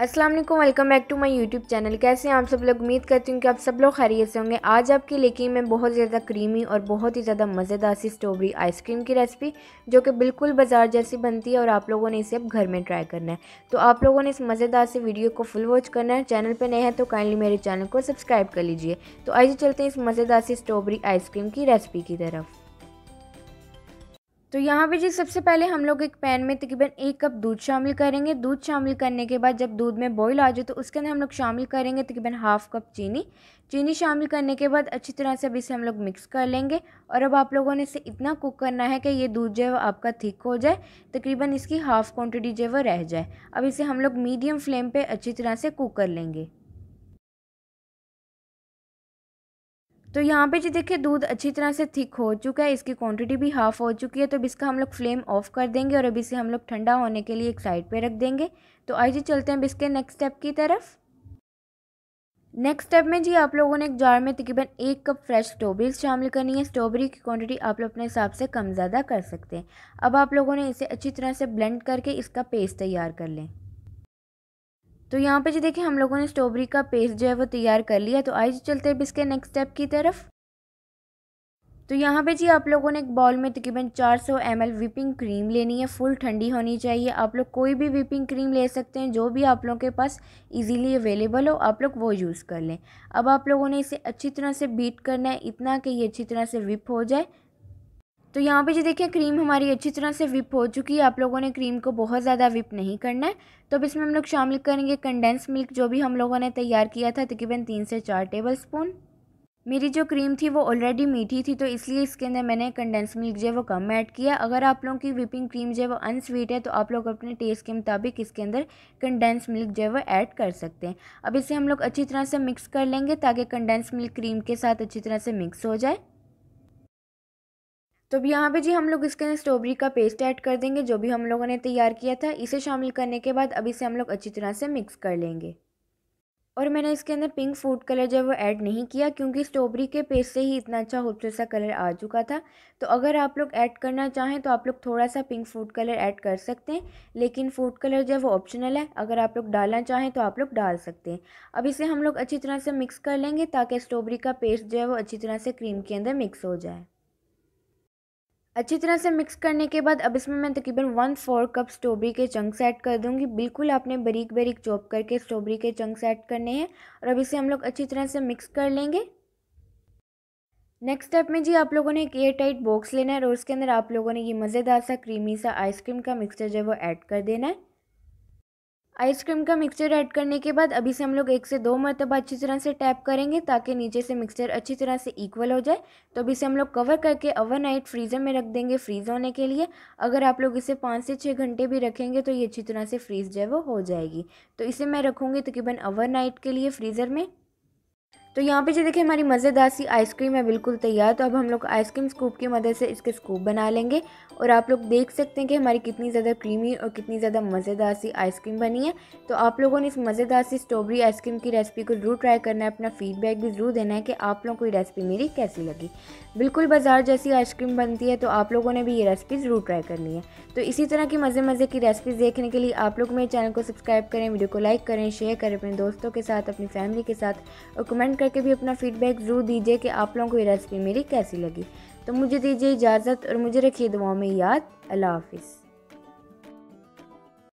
अस्सलाम वालेकुम, welcome back to my YouTube channel. कैसे हैं आप सब लोग? उम्मीद करती हूँ कि आप सब लोग खैरियत से होंगे। आज आपके लेके मैं बहुत ज़्यादा क्रीमी और बहुत ही ज़्यादा मज़ेदार सी स्ट्रॉबेरी आइसक्रीम की रेसिपी, जो कि बिल्कुल बाजार जैसी बनती है और आप लोगों ने इसे अब घर में ट्राई करना है। तो आप लोगों ने इस मज़ेदार से वीडियो को फुल वॉच करना है। चैनल पर नए हैं तो काइंडली मेरे चैनल को सब्सक्राइब कर लीजिए। तो आइए चलते हैं इस मज़ेदार सी स्ट्रॉबेरी आइसक्रीम की रेसिपी की तरफ। तो यहाँ पे जी सबसे पहले हम लोग एक पैन में तकरीबन 1 कप दूध शामिल करेंगे। दूध शामिल करने के बाद जब दूध में बॉईल आ जाए तो उसके अंदर हम लोग शामिल करेंगे तकरीबन हाफ़ कप चीनी। चीनी शामिल करने के बाद अच्छी तरह से अब इसे हम लोग मिक्स कर लेंगे। और अब आप लोगों ने इसे इतना कुक करना है कि ये दूध जो है वो आपका थिक हो जाए, तकरीबन इसकी हाफ़ क्वान्टिटी जो है वो रह जाए। अब इसे हम लोग मीडियम फ्लेम पर अच्छी तरह से कुक कर लेंगे। तो यहाँ पे जी देखिए दूध अच्छी तरह से थिक हो चुका है, इसकी क्वांटिटी भी हाफ़ हो चुकी है। तो अब इसका हम लोग फ्लेम ऑफ कर देंगे और अब इसे हम लोग ठंडा होने के लिए एक साइड पे रख देंगे। तो आइए जी चलते हैं अब इसके नेक्स्ट स्टेप की तरफ। नेक्स्ट स्टेप में जी आप लोगों ने एक जार में तकरीबन 1 कप फ्रेश स्ट्रॉबेरी शामिल करनी है। स्ट्रॉबेरी की क्वांटिटी आप लोग अपने हिसाब से कम ज़्यादा कर सकते हैं। अब आप लोगों ने इसे अच्छी तरह से ब्लेंड करके इसका पेस्ट तैयार कर लें। तो यहाँ पे जी देखिए हम लोगों ने स्ट्रॉबेरी का पेस्ट जो है वो तैयार कर लिया। तो आइए चलते हैं अब इसके नेक्स्ट स्टेप की तरफ। तो यहाँ पे जी आप लोगों ने एक बाउल में तकरीबन 400 ml व्हिपिंग क्रीम लेनी है। फुल ठंडी होनी चाहिए। आप लोग कोई भी व्हिपिंग क्रीम ले सकते हैं, जो भी आप लोगों के पास इजीली अवेलेबल हो आप लोग वो यूज़ कर लें। अब आप लोगों ने इसे अच्छी तरह से बीट करना है, इतना कि ये अच्छी तरह से व्हिप हो जाए। तो यहाँ पे जी देखिए क्रीम हमारी अच्छी तरह से व्हिप हो चुकी है। आप लोगों ने क्रीम को बहुत ज़्यादा व्हिप नहीं करना है। तो अब इसमें हम लोग शामिल करेंगे कंडेंस मिल्क, जो भी हम लोगों ने तैयार किया था, तकरीबन 3 से 4 टेबल स्पून। मेरी जो क्रीम थी वो ऑलरेडी मीठी थी, तो इसलिए इसके अंदर मैंने कंडेंस मिल्क जो है वो कम ऐड किया। अगर आप लोगों की व्हिपिंग क्रीम जो है वो अनस्वीट है तो आप लोग अपने टेस्ट के मुताबिक इसके अंदर कंडेंस मिल्क जो है वो ऐड कर सकते हैं। अब इसे हम लोग अच्छी तरह से मिक्स कर लेंगे ताकि कंडेंस मिल्क क्रीम के साथ अच्छी तरह से मिक्स हो जाए। तो अब यहाँ पे जी हम लोग इसके अंदर स्ट्रॉबेरी का पेस्ट ऐड कर देंगे, जो भी हम लोगों ने तैयार किया था। इसे शामिल करने के बाद अब इसे हम लोग अच्छी तरह से मिक्स कर लेंगे। और मैंने इसके अंदर पिंक फूड कलर जो है वो ऐड नहीं किया, क्योंकि स्ट्रॉबेरी के पेस्ट से ही इतना अच्छा खूबसूरत सा कलर आ चुका था। तो अगर आप लोग ऐड करना चाहें तो आप लोग थोड़ा सा पिंक फूड कलर ऐड कर सकते हैं, लेकिन फूड कलर जो है वो ऑप्शनल है। अगर आप लोग डालना चाहें तो आप लोग डाल सकते हैं। अब इसे हम लोग अच्छी तरह से मिक्स कर लेंगे ताकि स्ट्रॉबेरी का पेस्ट जो है वो अच्छी तरह से क्रीम के अंदर मिक्स हो जाए। अच्छी तरह से मिक्स करने के बाद अब इसमें मैं तकरीबन 1/4 कप स्ट्रॉबेरी के चंक्स ऐड कर दूंगी। बिल्कुल आपने बारीक बारीक चॉप करके स्ट्रॉबेरी के चंक्स ऐड करने हैं। और अब इसे हम लोग अच्छी तरह से मिक्स कर लेंगे। नेक्स्ट स्टेप में जी आप लोगों ने एक एयर टाइट बॉक्स लेना है और उसके अंदर आप लोगों ने ये मज़ेदार सा क्रीमी सा आइसक्रीम का मिक्सचर जो है वो ऐड कर देना है। आइसक्रीम का मिक्सचर ऐड करने के बाद अभी से हम लोग 1 से 2 मरतबा अच्छी तरह से टैप करेंगे ताकि नीचे से मिक्सचर अच्छी तरह से इक्वल हो जाए। तो अभी से हम लोग कवर करके ओवरनाइट फ्रीज़र में रख देंगे फ्रीज़ होने के लिए। अगर आप लोग इसे 5 से 6 घंटे भी रखेंगे तो ये अच्छी तरह से फ्रीज़ जो है वो हो जाएगी। तो इसे मैं रखूँगी तकरीबन ओवरनाइट के लिए फ्रीज़र में। तो यहाँ पे जो देखिए हमारी मज़ेदार सी आइसक्रीम है बिल्कुल तैयार। तो अब हम लोग आइसक्रीम स्कूप की मदद से इसके स्कूप बना लेंगे। और आप लोग देख सकते हैं कि हमारी कितनी ज़्यादा क्रीमी और कितनी ज़्यादा मज़ेदार सी आइसक्रीम बनी है। तो आप लोगों ने इस मज़ेदार सी स्ट्रॉबेरी आइसक्रीम की रेसिपी को ज़रूर ट्राई करना है। अपना फीडबैक भी ज़रूर देना है कि आप लोगों को ये रेसिपी मेरी कैसी लगी। बिल्कुल बाजार जैसी आइसक्रीम बनती है, तो आप लोगों ने भी ये रेसिपी ज़रूर ट्राई करनी है। तो इसी तरह की मज़े की रेसिपीज़ देखने के लिए आप लोग मेरे चैनल को सब्सक्राइब करें, वीडियो को लाइक करें, शेयर करें अपने दोस्तों के साथ, अपनी फैमिली के साथ। और कमेंट करके भी अपना फीडबैक ज़रूर दीजिए कि आप लोगों को ये रेसिपी मेरी कैसी लगी। तो मुझे दीजिए इजाज़त और मुझे रखिए दुआओं में याद। अल्लाह हाफ़िज़।